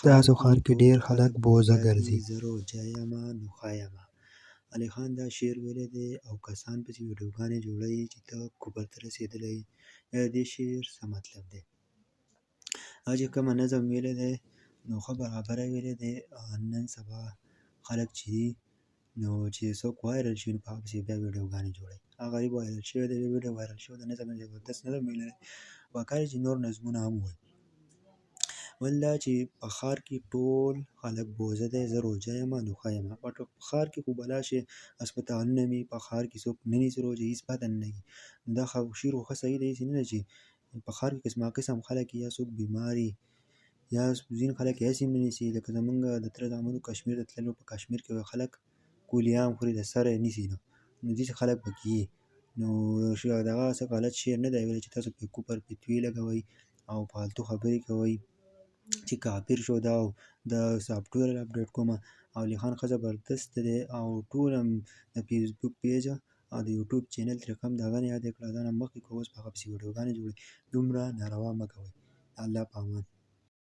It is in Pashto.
تاسو ښار کې ډېر خلک بوزه ګرځي. زه روجه یمه نو ښه یمه. علي خان دا شعر ویلی دی او کسان پسې ویډیوګانې جوړوي چې ته کفر ته رسېدلی یې. د دې شعر څه مطلب دی؟ هغه چې کومه نظم ویلی دی نو ښه برابره ویلی دی. نن سبا خلک چې دي نو چې څوک وایرل شي نو په هغه پسې بیا ویډیوګانې جوړوي. هغه غریب وایرل شوی دی، بیا ویډیو وایرل شوی د نظم نه زبردست نظم ویلی دی. پکار چې نور نظمونه هم ووایي. بل دا چې په ښار کې ټول خلک بوزه دی، زه روجه یمه نو ښه یمه. په ښار کې خو بلا شی هسپتالونه وي، په ښار کې څوک نه نیسي روژه، هېڅ پته نه لګي. دا شعر خو ښه صحیح دی، هسې نه ده چې په ښار کې قسما قسم خلک وي، یا څوک بیمار وي، یا ځینې خلک هسې هم نه نیسي. لکه زمونږ د تره زامنو کشمیر ته تللو، په کشمیر کې به خلک کولیان خوري، د سره یې نیسي. نو داسې خلک پکې وي. نو دغه څه غلط شعر نه دی ویلی چې تاسو پرې کفر فتوې لګوئ او فالتو خبرې کوئ چې کافر شو. دا د سافټویر اپډیټ کومه او علي خان ښه زبردست دی او ټول هم د فیسبوک پیج او د یوټیوب چینل ترې کم د هغه نه یاد کړه. دا نه مخکې که اوس په هغه پسې ویډیوګانې جوړوي. دومره ناروا مه کوئ. الله په امان.